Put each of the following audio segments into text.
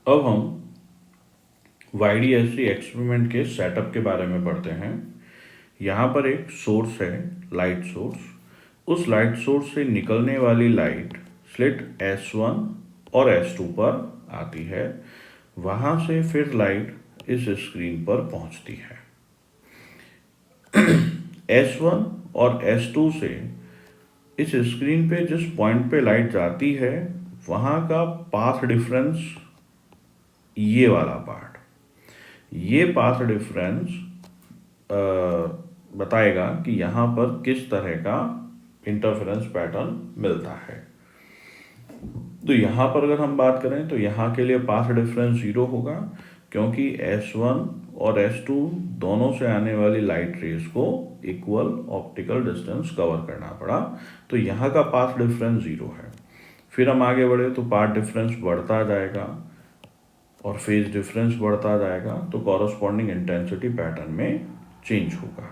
अब हम YDSC experiment के सेटअप के बारे में पढ़ते हैं। यहाँ पर एक सोर्स है, लाइट सोर्स। उस लाइट सोर्स से निकलने वाली लाइट स्लिट S1 और S2 पर आती है। वहाँ से फिर लाइट इस स्क्रीन पर पहुँचती है। S1 और S2 से इस स्क्रीन पे जिस पॉइंट पे लाइट जाती है वहाँ का पाथ डिफरेंस, ये वाला पार्ट, ये पाथ डिफरेंस बताएगा कि यहाँ पर किस तरह का इंटरफेरेंस पैटर्न मिलता है। तो यहाँ पर अगर हम बात करें तो यहाँ के लिए पाथ डिफरेंस 0 होगा, क्योंकि S1 और S2 दोनों से आने वाली लाइट रेज को इक्वल ऑप्टिकल डिस्टेंस कवर करना पड़ा, तो यहाँ का पाथ डिफरेंस 0 है। फिर हम आगे बढ़े तो पाथ डिफरेंस बढ़ता जाएगा और फेज डिफरेंस बढ़ता जाएगा, तो कॉरस्पॉन्डिंग इंटेंसिटी पैटर्न में चेंज होगा।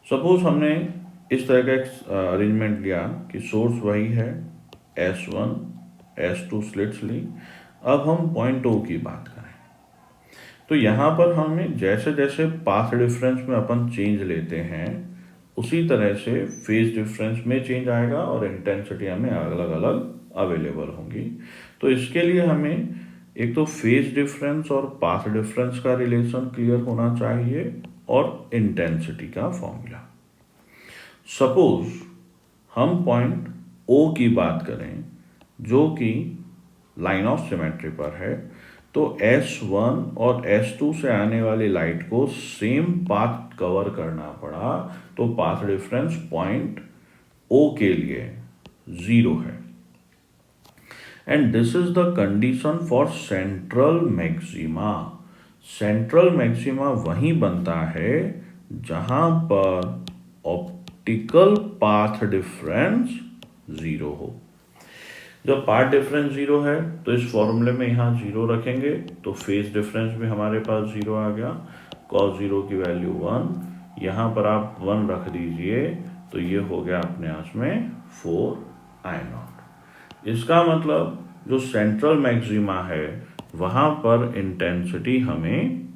सपोज हमने इस तरह का एक अरेंजमेंट लिया कि सोर्स वही है, S1 S2 स्लिट्स ली। अब हम पॉइंट O की बात करें तो यहाँ पर हमें जैसे जैसे पाथ डिफरेंस में अपन चेंज लेते हैं उसी तरह से फेज डिफरेंस में चेंज आएगा और इंटेंसिटी हमें अलग अलग अवेलेबल होंगी। तो इसके लिए हमें एक तो फेज डिफरेंस और पाथ डिफरेंस का रिलेशन क्लियर होना चाहिए और इंटेंसिटी का फॉर्मूला। सपोज हम पॉइंट O की बात करें जो कि लाइन ऑफ सिमेट्री पर है, तो S1 और S2 से आने वाली लाइट को सेम पाथ कवर करना पड़ा, तो पाथ डिफरेंस पॉइंट O के लिए 0 है। And this is the condition for central maxima. Central maxima वहीं बनता है जहां पर ऑप्टिकल पाथ डिफरेंस 0 हो। जब पाथ डिफरेंस 0 है तो इस फॉर्मूले में यहाँ 0 रखेंगे तो फेज डिफरेंस भी हमारे पास 0 आ गया। cos 0 की वैल्यू 1, यहाँ पर आप 1 रख दीजिए तो ये हो गया अपने आप में 4I0। इसका मतलब जो सेंट्रल मैक्सिमा है वहाँ पर इंटेंसिटी हमें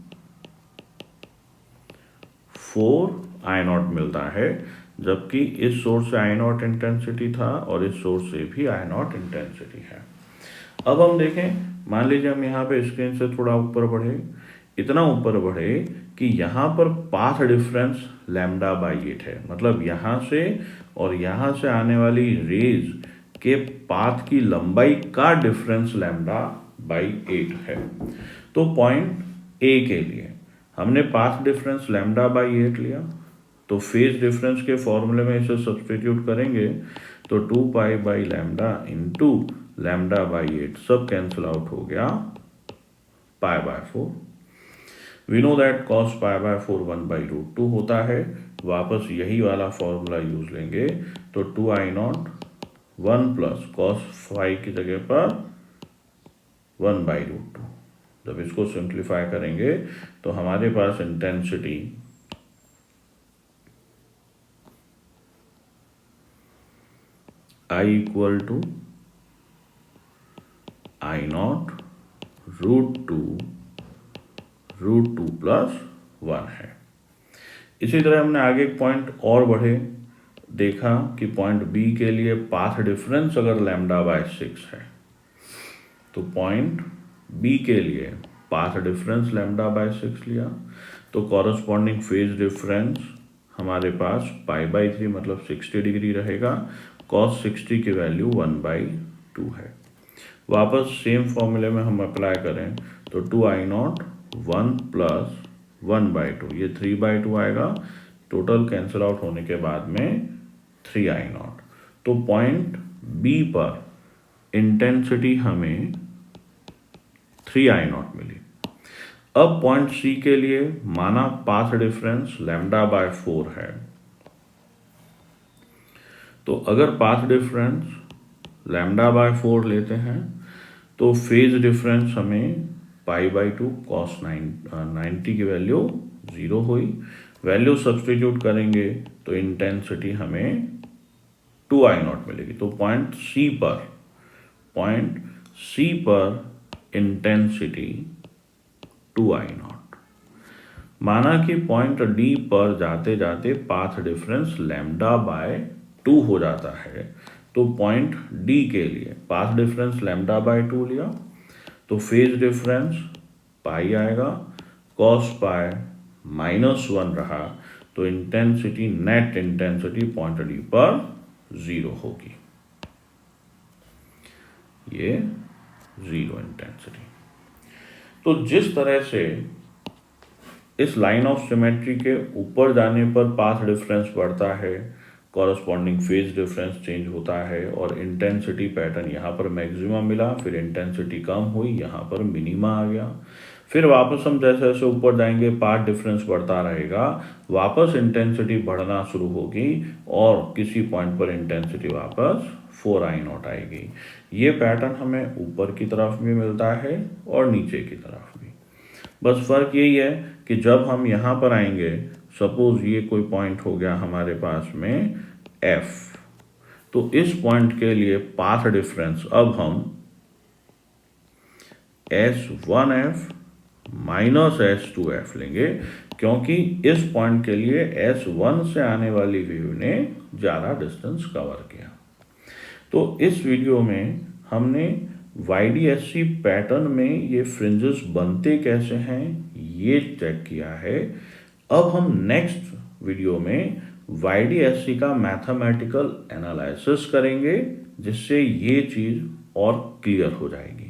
4I0 मिलता है, जबकि इस सोर्स से I0 इंटेंसिटी था और इस सोर्स से भी I0 इंटेंसिटी है। अब हम देखें, मान लीजिए हम यहाँ पे स्क्रीन से थोड़ा ऊपर बढ़े, इतना ऊपर बढ़े कि यहाँ पर पाथ डिफरेंस λ/8 है, मतलब यहाँ से और यहाँ से आने वाली रेज के पाथ की लंबाई का डिफरेंस λ/8 है। तो पॉइंट A के लिए हमने पाथ डिफरेंस λ/8 लिया, तो फेज डिफरेंस के फॉर्मूले में इसे सब्सटीट्यूट करेंगे तो 2π/λ इंटू λ/8 सब कैंसिल आउट हो गया π/4। वी नो दैट cos π/4 1/√2 होता है। वापस यही वाला फॉर्मूला यूज लेंगे तो 2I0 1 प्लस cos phi की जगह पर 1/√2। जब इसको सिंप्लीफाई करेंगे तो हमारे पास intensity I equal to I0 √2 plus 1 है। इसी तरह हमने आगे एक पॉइंट और बढ़े, देखा कि पॉइंट B के लिए पाथ डिफरेंस अगर λ/6 है तो पॉइंट B के लिए पाथ डिफरेंस λ/6 लिया, तो कॉरस्पॉन्डिंग फेज डिफरेंस हमारे पास π/3 मतलब 60 डिग्री रहेगा। cos 60 की वैल्यू 1/2 है। वापस सेम फॉर्मूले में हम अप्लाई करें तो 2I0 1 प्लस 1/2, ये 3/2 आएगा। टोटल कैंसिल आउट होने के बाद में 3I0। तो पॉइंट B पर इंटेंसिटी हमें 3I0 मिली। अब पॉइंट C के लिए माना पाथ डिफरेंस λ/4 है, तो अगर पाथ डिफरेंस λ/4 लेते हैं तो फेज डिफरेंस हमें π/2 cos 90 की वैल्यू 0 हुई। वैल्यू सब्सटीट्यूट करेंगे तो इंटेंसिटी हमें 2I0 मिलेगी। तो पॉइंट C पर इंटेंसिटी 2I0। माना कि पॉइंट D पर जाते जाते पाथ डिफरेंस लैम्डा बाय 2 हो जाता है, तो पॉइंट D के लिए पाथ डिफरेंस लैम्डा बाय 2 लिया, तो फेज डिफरेंस पाई आएगा, कॉस पाई -1 रहा, तो intensity, net intensity point D पर 0 होगी। ये 0 इंटेंसिटी। तो जिस तरह से इस लाइन ऑफ सिमेट्री के ऊपर जाने पर पाथ डिफरेंस बढ़ता है, कॉरस्पॉन्डिंग फेज डिफरेंस चेंज होता है, और इंटेंसिटी पैटर्न यहाँ पर मैक्सिमम मिला, फिर इंटेंसिटी कम हुई, यहाँ पर मिनिमा आ गया, फिर वापस हम जैसे जैसे ऊपर जाएंगे पाथ डिफरेंस बढ़ता रहेगा, वापस इंटेंसिटी बढ़ना शुरू होगी, और किसी पॉइंट पर इंटेंसिटी वापस 4I0 आएगी। ये पैटर्न हमें ऊपर की तरफ भी मिलता है और नीचे की तरफ भी। बस फर्क यही है कि जब हम यहाँ पर आएंगे, सपोज ये कोई पॉइंट हो गया हमारे पास में F, तो इस पॉइंट के लिए पाथ डिफरेंस अब हम S1F माइनस S2F लेंगे, क्योंकि इस पॉइंट के लिए S1 से आने वाली वेव ने ज़्यादा डिस्टेंस कवर किया। तो इस वीडियो में हमने YDSC पैटर्न में ये फ्रिंजेस बनते कैसे हैं ये चेक किया है। अब हम नेक्स्ट वीडियो में YDSC का मैथमेटिकल एनालिसिस करेंगे, जिससे ये चीज़ और क्लियर हो जाएगी।